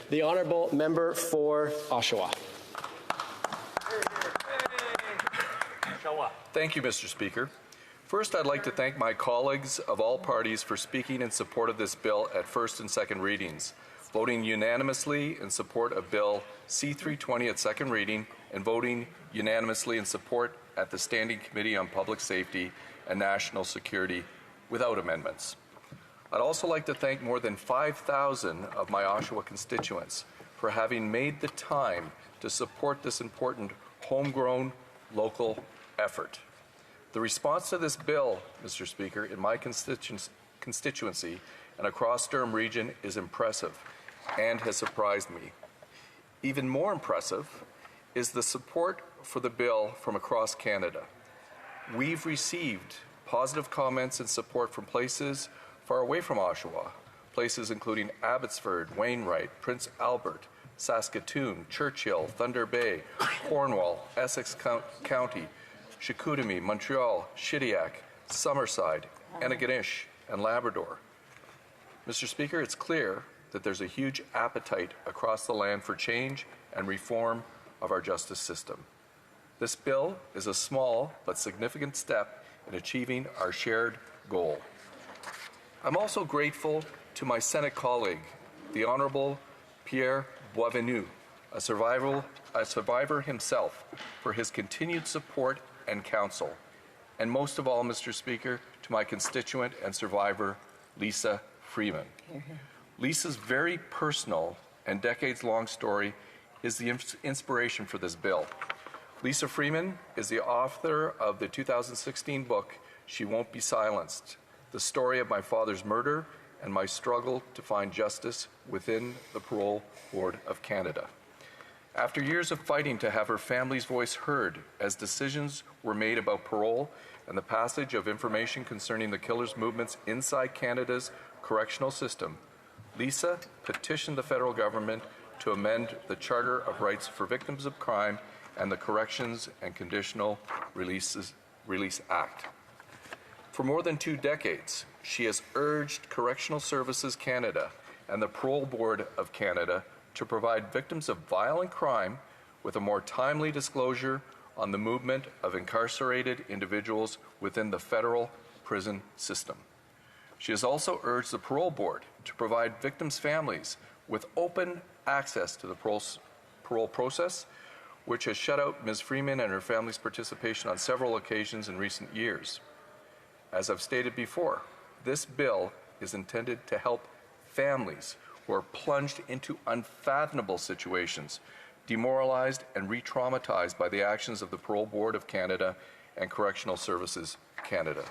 The honourable member for Oshawa. Thank you, Mr. Speaker. First, I'd like to thank my colleagues of all parties for speaking in support of this bill at first and second readings, voting unanimously in support of Bill C-320 at second reading, and voting unanimously in support at the Standing Committee on Public Safety and National Security without amendments. I'd also like to thank more than 5,000 of my Oshawa constituents for having made the time to support this important homegrown local effort. The response to this bill, Mr. Speaker, in my constituency and across Durham region is impressive and has surprised me. Even more impressive is the support for the bill from across Canada. We've received positive comments and support from places far away from Oshawa, places including Abbotsford, Wainwright, Prince Albert, Saskatoon, Churchill, Thunder Bay, Cornwall, Essex County, Chicoutimi, Montreal, Shediac, Summerside, Antigonish, and Labrador. Mr. Speaker, it's clear that there's a huge appetite across the land for change and reform of our justice system. This bill is a small but significant step in achieving our shared goal. I'm also grateful to my Senate colleague, the Honourable Pierre Boisvenu, a survivor himself, for his continued support and counsel. And most of all, Mr. Speaker, to my constituent and survivor, Lisa Freeman. Lisa's very personal and decades-long story is the inspiration for this bill. Lisa Freeman is the author of the 2016 book, She Won't Be Silenced, the story of my father's murder and my struggle to find justice within the Parole Board of Canada. After years of fighting to have her family's voice heard as decisions were made about parole and the passage of information concerning the killer's movements inside Canada's correctional system, Lisa petitioned the federal government to amend the Charter of Rights for Victims of Crime and the Corrections and Conditional Release Act. For more than 2 decades, she has urged Correctional Services Canada and the Parole Board of Canada to provide victims of violent crime with a more timely disclosure on the movement of incarcerated individuals within the federal prison system. She has also urged the Parole Board to provide victims' families with open access to the parole process, which has shut out Ms. Freeman and her family's participation on several occasions in recent years. As I've stated before, this bill is intended to help families who are plunged into unfathomable situations, demoralized and re-traumatized by the actions of the Parole Board of Canada and Correctional Services Canada.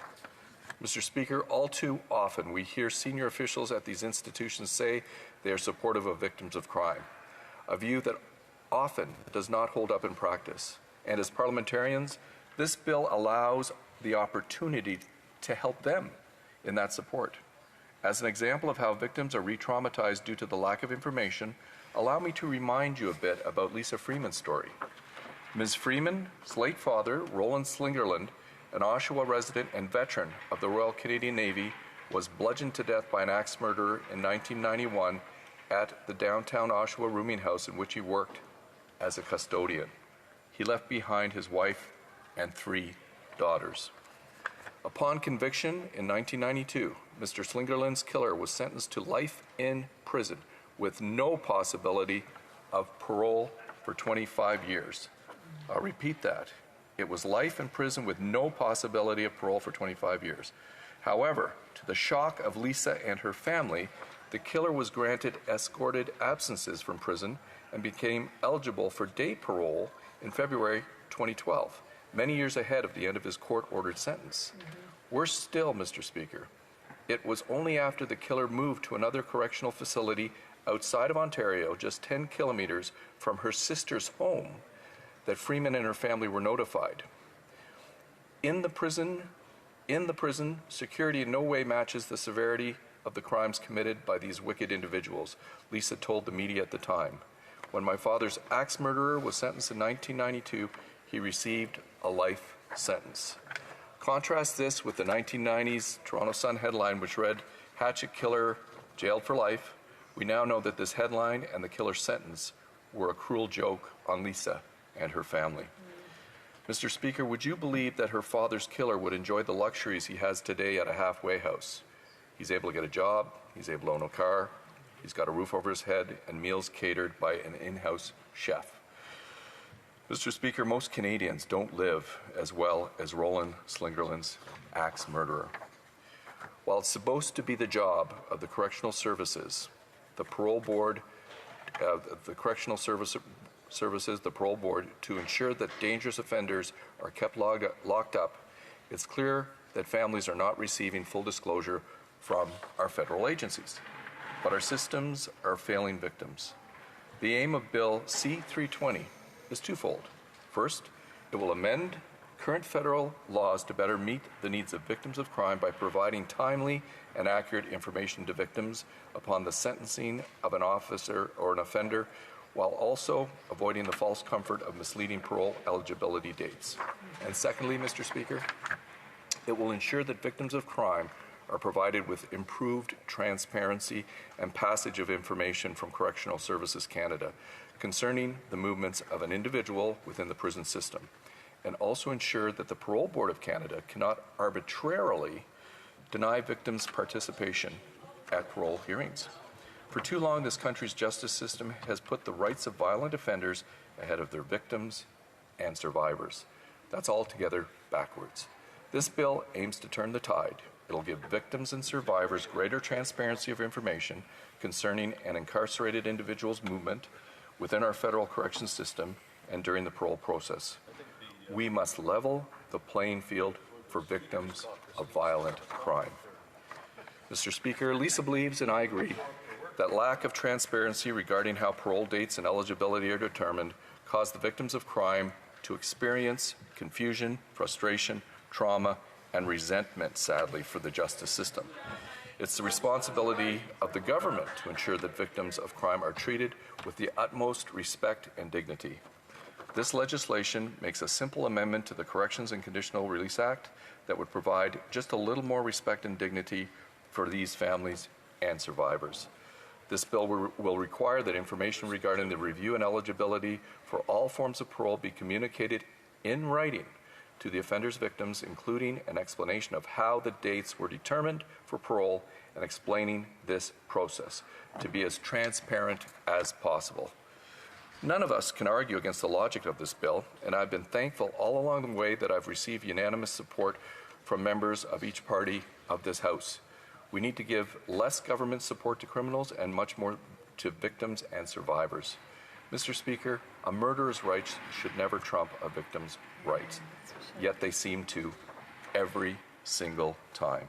Mr. Speaker, all too often we hear senior officials at these institutions say they are supportive of victims of crime, a view that often does not hold up in practice. And as parliamentarians, this bill allows the opportunity to help them in that support. As an example of how victims are re-traumatized due to the lack of information, allow me to remind you a bit about Lisa Freeman's story. Ms. Freeman's late father, Roland Slingerland, an Oshawa resident and veteran of the Royal Canadian Navy, was bludgeoned to death by an axe murderer in 1991 at the downtown Oshawa rooming house in which he worked as a custodian. He left behind his wife and 3 daughters. Upon conviction in 1992, Mr. Slingerland's killer was sentenced to life in prison with no possibility of parole for 25 years. I'll repeat that. It was life in prison with no possibility of parole for 25 years. However, to the shock of Lisa and her family, the killer was granted escorted absences from prison and became eligible for day parole in February 2012, many years ahead of the end of his court-ordered sentence. Worse still, Mr. Speaker, it was only after the killer moved to another correctional facility outside of Ontario, just 10 kilometers from her sister's home, that Freeman and her family were notified. In the prison, security in no way matches the severity of the crimes committed by these wicked individuals, Lisa told the media at the time. When my father's axe murderer was sentenced in 1992, he received a life sentence. Contrast this with the 1990s Toronto Sun headline, which read, "Hatchet Killer Jailed for Life," We now know that this headline and the killer's sentence were a cruel joke on Lisa and her family. Mr. Speaker, would you believe that her father's killer would enjoy the luxuries he has today at a halfway house? He's able to get a job, he's able to own a car, he's got a roof over his head, and meals catered by an in-house chef. Mr. Speaker, most Canadians don't live as well as Roland Slingerland's axe murderer. While it's supposed to be the job of the Correctional Services, the Parole Board, the Parole Board, to ensure that dangerous offenders are kept locked up, it's clear that families are not receiving full disclosure from our federal agencies. But our systems are failing victims. The aim of Bill C-320 is twofold. First, it will amend current federal laws to better meet the needs of victims of crime by providing timely and accurate information to victims upon the sentencing of an officer or an offender, while also avoiding the false comfort of misleading parole eligibility dates. And secondly, Mr. Speaker, it will ensure that victims of crime are provided with improved transparency and passage of information from Correctional Services Canada concerning the movements of an individual within the prison system, and also ensure that the Parole Board of Canada cannot arbitrarily deny victims participation at parole hearings. For too long, this country's justice system has put the rights of violent offenders ahead of their victims and survivors. That's altogether backwards. This bill aims to turn the tide. It'll give victims and survivors greater transparency of information concerning an incarcerated individual's movement within our federal correction system and during the parole process. We must level the playing field for victims of violent crime. Mr. Speaker, Lisa believes, and I agree, that lack of transparency regarding how parole dates and eligibility are determined cause the victims of crime to experience confusion, frustration, trauma, and resentment, sadly, for the justice system. It's the responsibility of the government to ensure that victims of crime are treated with the utmost respect and dignity. This legislation makes a simple amendment to the Corrections and Conditional Release Act that would provide just a little more respect and dignity for these families and survivors. This bill will require that information regarding the review and eligibility for all forms of parole be communicated in writing to the offender's victims, including an explanation of how the dates were determined for parole and explaining this process to be as transparent as possible. None of us can argue against the logic of this bill, and I've been thankful all along the way that I've received unanimous support from members of each party of this House. We need to give less government support to criminals and much more to victims and survivors. Mr. Speaker, a murderer's rights should never trump a victim's rights, yet they seem to every single time.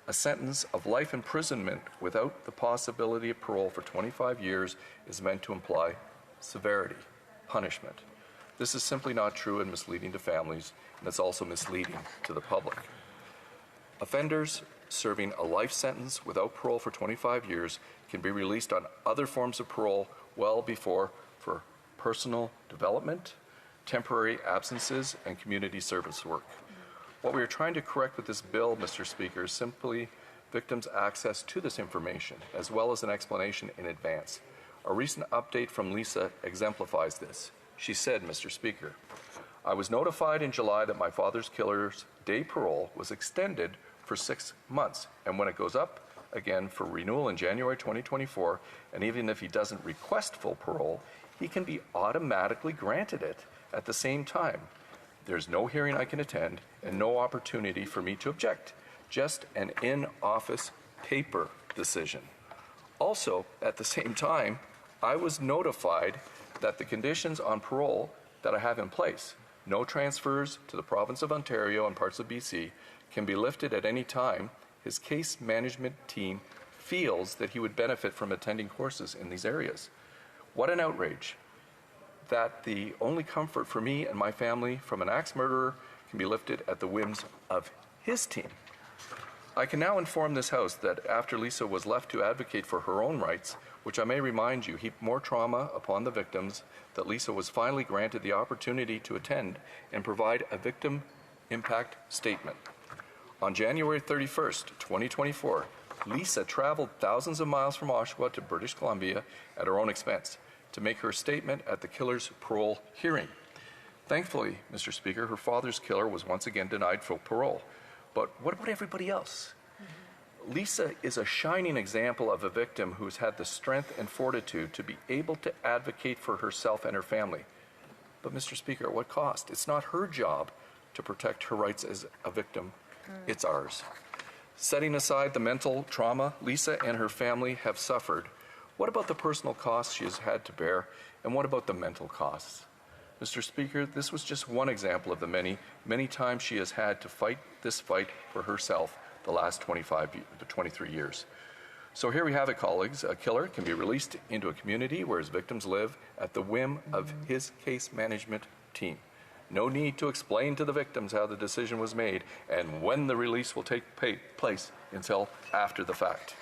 A sentence of life imprisonment without the possibility of parole for 25 years is meant to imply severity, punishment. This is simply not true and misleading to families, and it's also misleading to the public. Offenders serving a life sentence without parole for 25 years can be released on other forms of parole well before for personal development, temporary absences, and community service work. What we are trying to correct with this bill, Mr. Speaker, is simply victims' access to this information, as well as an explanation in advance. A recent update from Lisa exemplifies this. She said, Mr. Speaker, I was notified in July that my father's killer's day parole was extended for 6 months, and when it goes up again for renewal in January 2024, and even if he doesn't request full parole, he can be automatically granted it at the same time. There's no hearing I can attend and no opportunity for me to object, just an in-office paper decision. Also, at the same time, I was notified that the conditions on parole that I have in place, no transfers to the province of Ontario and parts of BC, can be lifted at any time. His case management team feels that he would benefit from attending courses in these areas. What an outrage that the only comfort for me and my family from an axe murderer can be lifted at the whims of his team. I can now inform this House that after Lisa was left to advocate for her own rights, which I may remind you heaped more trauma upon the victims, that Lisa was finally granted the opportunity to attend and provide a victim impact statement. On January 31st, 2024, Lisa traveled thousands of miles from Oshawa to British Columbia at her own expense to make her statement at the killer's parole hearing. Thankfully, Mr. Speaker, her father's killer was once again denied full parole. But what about everybody else? Lisa is a shining example of a victim who's had the strength and fortitude to be able to advocate for herself and her family. But Mr. Speaker, at what cost? It's not her job to protect her rights as a victim. It's ours. Setting aside the mental trauma Lisa and her family have suffered, what about the personal costs she has had to bear, and what about the mental costs? Mr. Speaker, this was just one example of the many, many times she has had to fight this fight for herself the last 23 years. So here we have it, colleagues. A killer can be released into a community where his victims live at the whim of his case management team. No need to explain to the victims how the decision was made and when the release will take place until after the fact.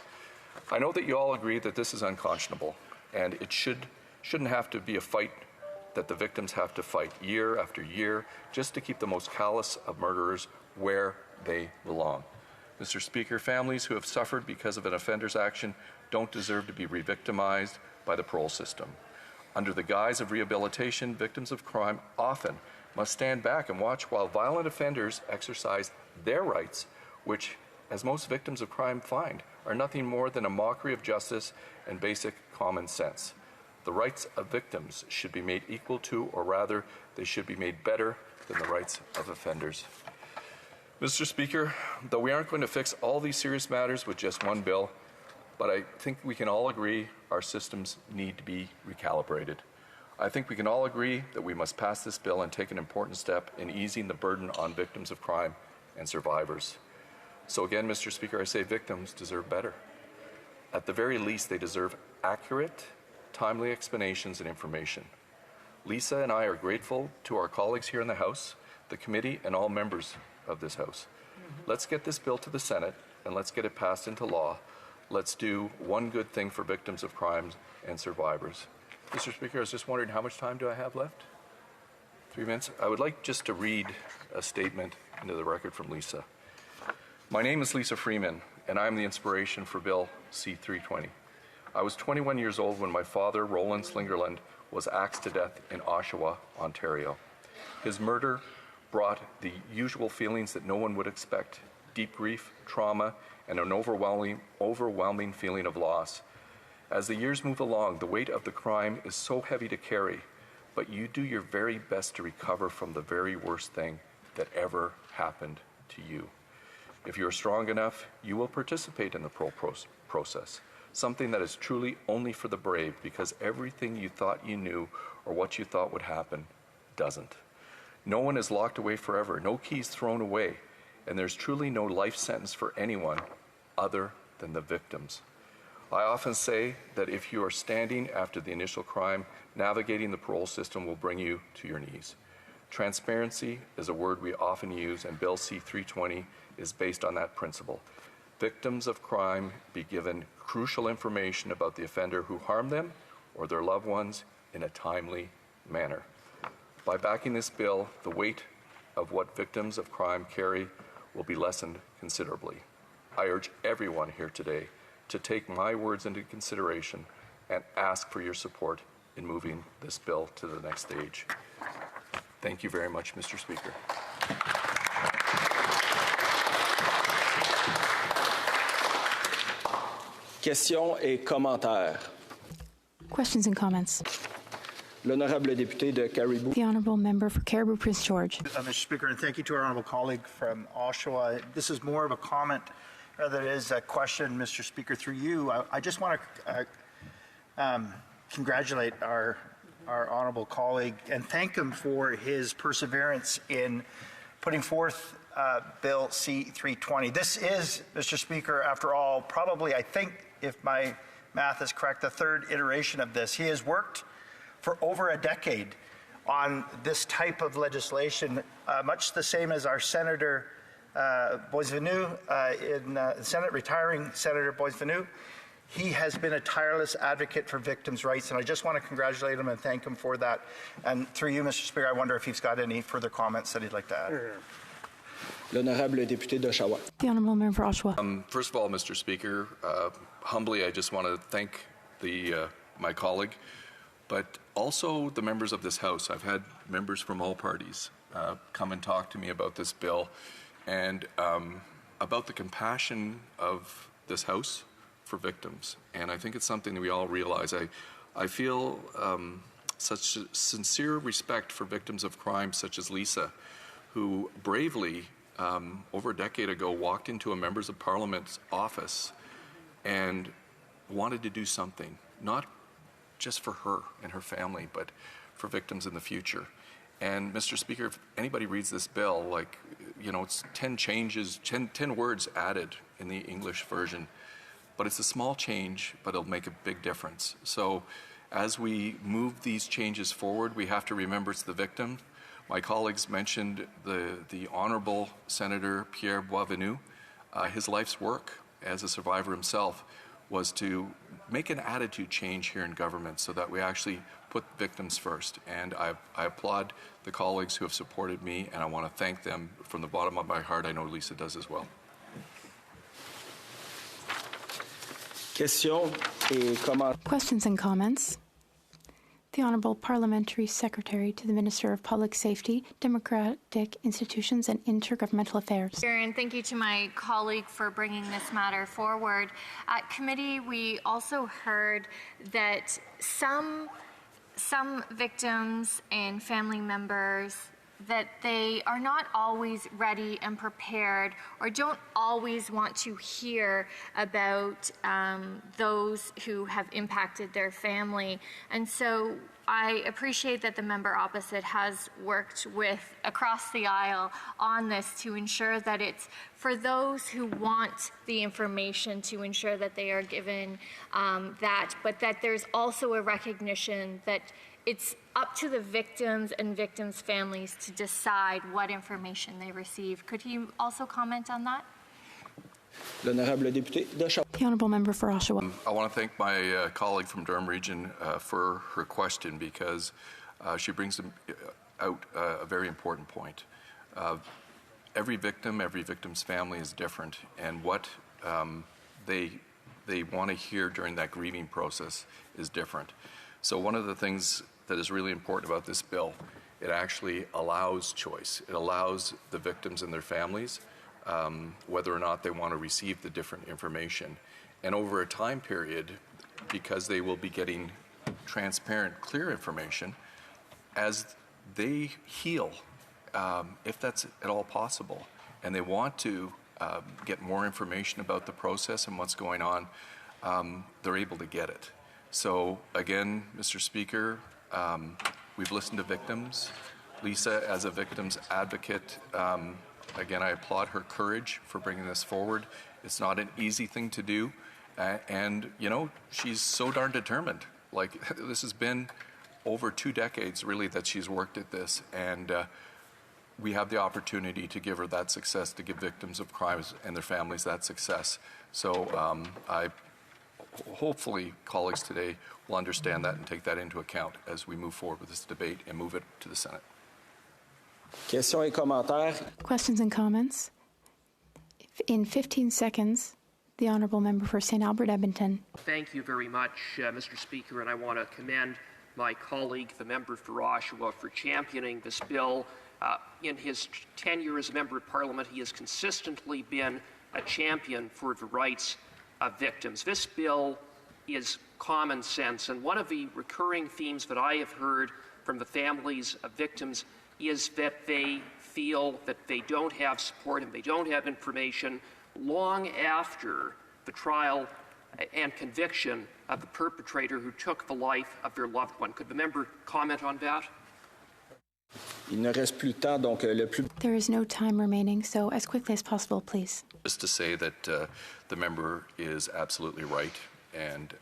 I know that you all agree that this is unconscionable, and it shouldn't have to be a fight that the victims have to fight year after year just to keep the most callous of murderers where they belong. Mr. Speaker, families who have suffered because of an offender's action don't deserve to be re-victimized by the parole system. Under the guise of rehabilitation, victims of crime often must stand back and watch while violent offenders exercise their rights, which, as most victims of crime find, are nothing more than a mockery of justice and basic common sense. The rights of victims should be made equal to, or rather, they should be made better than the rights of offenders. Mr. Speaker, though we aren't going to fix all these serious matters with just one bill, but I think we can all agree our systems need to be recalibrated. I think we can all agree that we must pass this bill and take an important step in easing the burden on victims of crime and survivors. So again, Mr. Speaker, I say victims deserve better. At the very least, they deserve accurate, timely explanations and information. Lisa and I are grateful to our colleagues here in the House, the committee, and all members of this House. Let's get this bill to the Senate and let's get it passed into law. Let's do one good thing for victims of crimes and survivors. Mr. Speaker, I was just wondering, how much time do I have left? 3 minutes? I would like just to read a statement into the record from Lisa. My name is Lisa Freeman, and I am the inspiration for Bill C-320. I was 21 years old when my father, Roland Slingerland, was axed to death in Oshawa, Ontario. His murder brought the usual feelings that no one would expect: deep grief, trauma, and an overwhelming feeling of loss. As the years move along, the weight of the crime is so heavy to carry, but you do your very best to recover from the very worst thing that ever happened to you. If you are strong enough, you will participate in the parole process, something that is truly only for the brave, because everything you thought you knew or what you thought would happen doesn't. No one is locked away forever, no keys thrown away, and there's truly no life sentence for anyone other than the victims. I often say that if you are standing after the initial crime, navigating the parole system will bring you to your knees. Transparency is a word we often use, and Bill C-320 is based on that principle. Victims of crime be given crucial information about the offender who harmed them or their loved ones in a timely manner. By backing this bill, the weight of what victims of crime carry will be lessened considerably. I urge everyone here today to take my words into consideration and ask for your support in moving this bill to the next stage. Thank you very much, Mr. Speaker. Questions et commentaires. Questions and comments. L'honorable député de Caribou. The Honourable Member for Caribou Prince George. Mr. Speaker, and thank you to our honourable colleague from Oshawa. This is more of a comment rather than it is a question, Mr. Speaker, through you. I just want to congratulate our honourable colleague and thank him for his perseverance in putting forth Bill C-320. This is, Mr. Speaker, after all, probably, I think, if my math is correct, the third iteration of this. He has worked for over a decade on this type of legislation, much the same as our Senator Boisvenu in the Senate, retiring Senator Boisvenu. He has been a tireless advocate for victims' rights, and I just want to congratulate him and thank him for that. And through you, Mr. Speaker, I wonder if he's got any further comments that he'd like to add. L'honorable député d'Oshawa. The Honourable Member for Oshawa. First of all, Mr. Speaker, humbly I just want to thank my colleague, but also the members of this House. I've had members from all parties come and talk to me about this bill and about the compassion of this House for victims. And I think it's something that we all realize. I feel such sincere respect for victims of crime such as Lisa, who bravely, over a decade ago, walked into a Members of Parliament's office and wanted to do something, not just for her and her family, but for victims in the future. And Mr. Speaker, if anybody reads this bill, like, you know, it's 10 changes, 10 words added in the English version, but it's a small change, but it'll make a big difference. So as we move these changes forward, we have to remember it's the victim. My colleagues mentioned the Honourable Senator Pierre Boisvenu. His life's work as a survivor himself was to make an attitude change here in government so that we actually put victims first. And I applaud the colleagues who have supported me, and I want to thank them from the bottom of my heart. I know Lisa does as well. Questions and comments? The Honourable Parliamentary Secretary to the Minister of Public Safety, Democratic Institutions and Intergovernmental Affairs. And thank you to my colleague for bringing this matter forward. At committee, we also heard that some victims and family members, that they are not always ready and prepared or don't always want to hear about those who have impacted their family. And so I appreciate that the member opposite has worked with across the aisle on this to ensure that it's for those who want the information to ensure that they are given that, but that there's also a recognition that it's up to the victims and victims' families to decide what information they receive. Could he also comment on that? L'honorable député d'Oshawa. The Honourable Member for Oshawa. I want to thank my colleague from Durham Region for her question, because she brings out a very important point. Every victim, every victim's family is different, and what they want to hear during that grieving process is different. So one of the things that is really important about this bill, it actually allows choice. It allows the victims and their families whether or not they want to receive the different information. And over a time period, because they will be getting transparent, clear information, as they heal, if that's at all possible, and they want to get more information about the process and what's going on, they're able to get it. So again, Mr. Speaker, we've listened to victims. Lisa, as a victim's advocate, again, I applaud her courage for bringing this forward. It's not an easy thing to do. And, you know, she's so darn determined. Like, this has been over 2 decades, really, that she's worked at this. And we have the opportunity to give her that success, to give victims of crimes and their families that success. So hopefully colleagues today will understand that and take that into account as we move forward with this debate and move it to the Senate. Questions et commentaires. Questions and comments? In 15 seconds, the Honourable Member for St. Albert, Edmonton. Thank you very much, Mr. Speaker, and I want to commend my colleague, the member for Oshawa, for championing this bill. In his tenure as a member of Parliament, he has consistently been a champion for the rights of victims. This bill is common sense, and one of the recurring themes that I have heard from the families of victims is that they feel that they don't have support and they don't have information long after the trial and conviction of the perpetrator who took the life of their loved one. Could the member comment on that? Il ne reste plus de temps, donc le plus... There is no time remaining, so as quickly as possible, please. Just to say that the member is absolutely right, and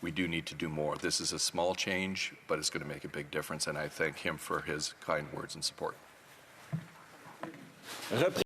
we do need to do more. This is a small change, but it's going to make a big difference, and I thank him for his kind words and support.